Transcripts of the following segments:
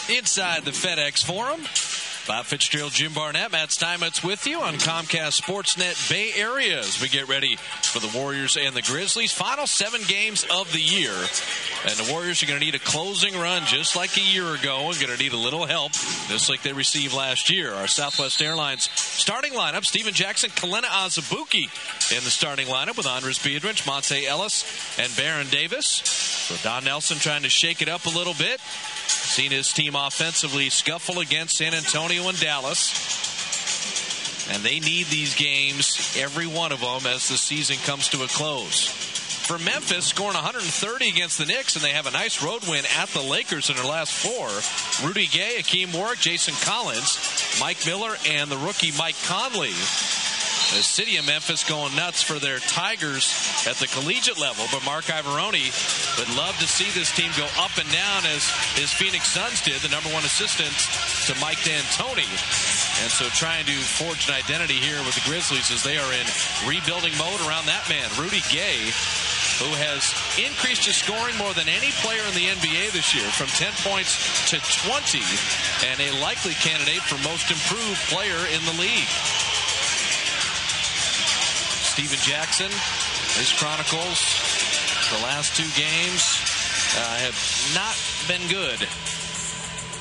Inside the FedEx Forum, Bob Fitzgerald, Jim Barnett, Matt Steinmetz with you on Comcast Sportsnet Bay Area as we get ready for the Warriors and the Grizzlies. Final 7 games of the year. And the Warriors are going to need a closing run just like a year ago and going to need a little help just like they received last year. Our Southwest Airlines starting lineup, Steven Jackson, Kelenna, Azubuike in the starting lineup with Andris, Biedrins, monta, ellis, and Baron Davis. So Don Nelson trying to shake it up a little bit. Seen his team offensively scuffle against San Antonio and Dallas. And they need these games, every one of them, as the season comes to a close. For Memphis, scoring 130 against the Knicks, and they have a nice road win at the Lakers in their last 4. Rudy Gay, Hakim Warrick, Jason Collins, Mike Miller, and the rookie Mike Conley. The city of Memphis going nuts for their Tigers at the collegiate level, but Marc Iavaroni would love to see this team go up and down as his Phoenix Suns did, the #1 assistant to Mike D'Antoni. And so trying to forge an identity here with the Grizzlies as they are in rebuilding mode around that man, Rudy Gay, who has increased his scoring more than any player in the NBA this year, from 10 points to 20, and a likely candidate for most improved player in the league. Steven Jackson, his chronicles, the last 2 games have not been good.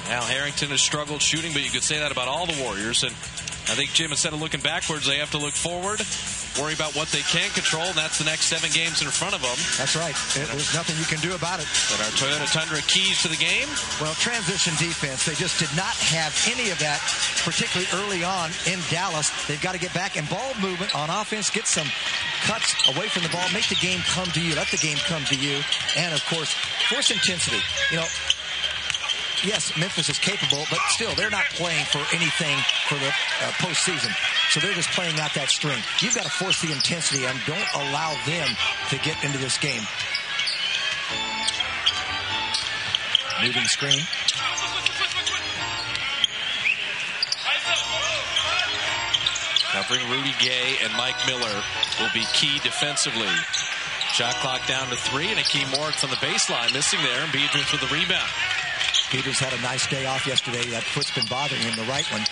Now Harrington has struggled shooting, but you could say that about all the Warriors. And I think, Jim, instead of looking backwards, they have to look forward, worry about what they can control, and that's the next 7 games in front of them. That's right. There's nothing you can do about it. But our Toyota Tundra keys to the game? Well, transition defense. They just did not have any of that, particularly early on in Dallas. They've got to get back in ball movement on offense, get some cuts away from the ball, make the game come to you, let the game come to you, and, of course, force intensity. You know, yes, Memphis is capable, but still, they're not playing for anything for the postseason. So they're just playing out that string. You've got to force the intensity and don't allow them to get into this game. Moving screen. Covering Rudy Gay and Mike Miller will be key defensively. Shot clock down to 3, and Hakim Warrick from the baseline missing there, and Biedrins with the rebound. Peters had a nice day off yesterday. That foot's been bothering him, the right one.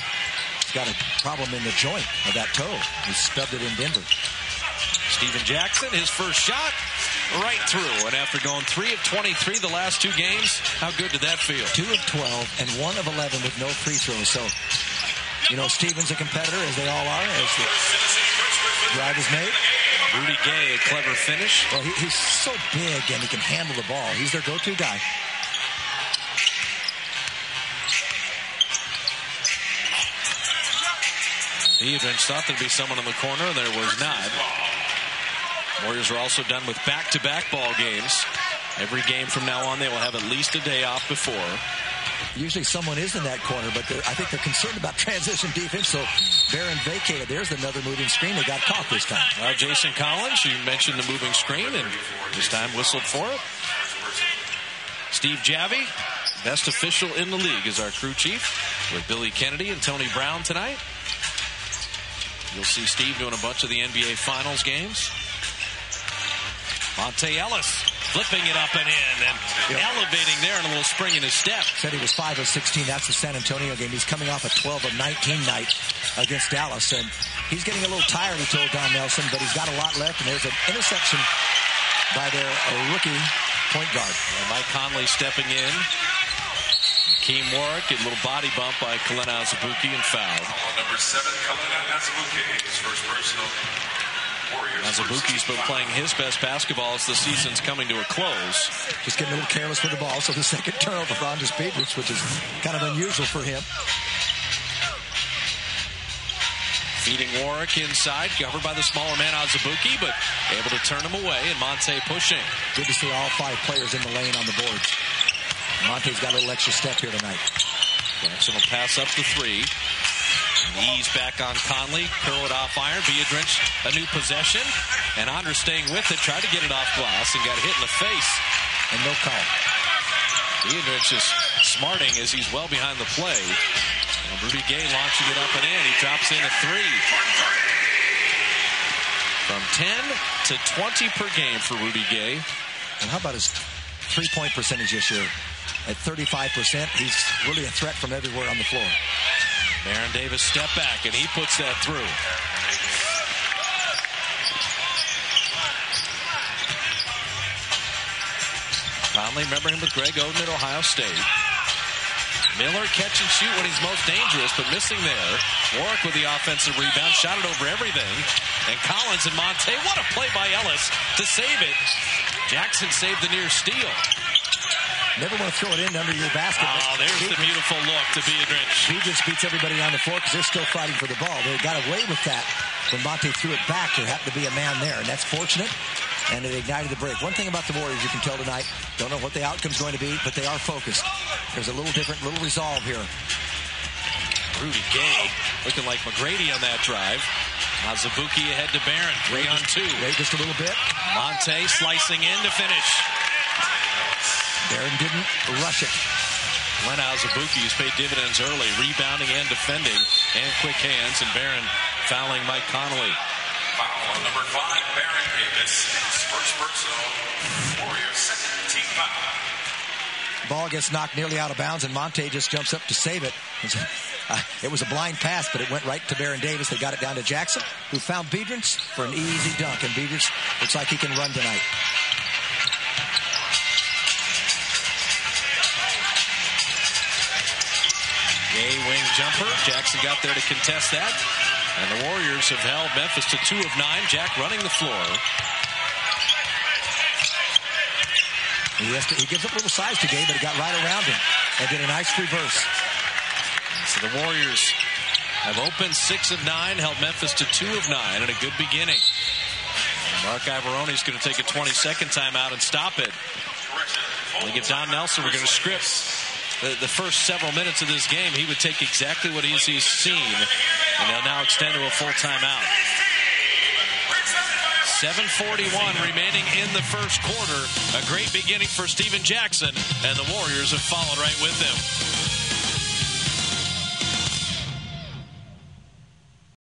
He's got a problem in the joint of that toe. He stubbed it in Denver. Steven Jackson, his first shot, right through. And after going 3 of 23 the last 2 games, how good did that feel? 2 of 12 and 1 of 11 with no free throws. So, you know, Steven's a competitor, as they all are, as the drive is made. Rudy Gay, a clever finish. Well, he's so big and he can handle the ball. He's their go-to guy. Biedrins thought there'd be someone in the corner. There was not. Warriors are also done with back-to-back ball games. Every game from now on, they will have at least a day off before. Usually someone is in that corner, but I think they're concerned about transition defense, so Baron vacated. There's another moving screen. They got caught this time. Jason Collins, you mentioned the moving screen, and this time whistled for it. Steve Javi, best official in the league, is our crew chief, with Billy Kennedy and Tony Brown tonight. You'll see Steve doing a bunch of the NBA Finals games. Monta Ellis flipping it up and in and elevating there and a little spring in his step. Said he was 5 of 16. That's the San Antonio game. He's coming off a 12 of 19 night against Dallas. And he's getting a little tired, he told Don Nelson, but he's got a lot left. And there's an interception by their rookie point guard. Mike Conley stepping in. Hakim Warrick, a little body bump by Kelenna Azubuike and fouled. Number 7, Kelenna Azubuike, his first personal. Azubuike's been playing his best basketball as the season's coming to a close. Just getting a little careless with the ball, so the second turnover for Andris Biedrins, which is kind of unusual for him. Feeding Warrick inside, covered by the smaller man Azubuike, but able to turn him away, and Monta pushing. Good to see all 5 players in the lane on the boards. Monte's got a little extra step here tonight. Jackson will pass up to 3. Ease back on Conley, curl it off iron. Biedrins, a new possession, and Andris staying with it, tried to get it off glass and got hit in the face. And no call. Biedrins just smarting as he's well behind the play. And Rudy Gay launching it up and in. He drops in a 3. From 10 to 20 per game for Rudy Gay. And how about his 3-point percentage this year? at 35%. He's really a threat from everywhere on the floor. Baron Davis step back, and he puts that through. Conley, remember him with Greg Oden at Ohio State. Miller catch and shoot when he's most dangerous, but missing there. Warrick with the offensive rebound, shot it over everything. And Collins and Monte, what a play by Ellis to save it. Jackson saved the near steal. Never want to throw it in under your basket. Oh, there's the beautiful look to Biedrins. Biedrins beats everybody on the floor because they're still fighting for the ball. They got away with that when Monte threw it back. There happened to be a man there, and that's fortunate. And it ignited the break. One thing about the Warriors you can tell tonight, don't know what the outcome's going to be, but they are focused. There's a little different, little resolve here. Rudy Gay looking like McGrady on that drive. Azubuike ahead to Barron. 3 on 2. Wait just a little bit. Monte slicing in to finish. Barron didn't rush it. Glenn Azubuike's paid dividends early, rebounding and defending, and quick hands, and Barron fouling Mike Conley. Foul on number 5, Baron Davis. His first personal. Warriors second team foul. Ball gets knocked nearly out of bounds, and Monte just jumps up to save it. It was a blind pass, but it went right to Baron Davis. They got it down to Jackson, who found Biedrins for an easy dunk, and Biedrins looks like he can run tonight. Gay wing jumper. Jackson got there to contest that. And the Warriors have held Memphis to 2 of 9. Jack running the floor. He gives up a little size to Gay, but he got right around him and did a nice reverse. So the Warriors have opened 6 of 9, held Memphis to 2 of 9, and a good beginning. Marc Iavaroni is going to take a 20-second timeout and stop it. I think if Don Nelson were going to script the first several minutes of this game, he would take exactly what he's seen, and they'll now extend to a full timeout. 7:41 remaining in the first quarter. A great beginning for Steven Jackson, and the Warriors have followed right with him.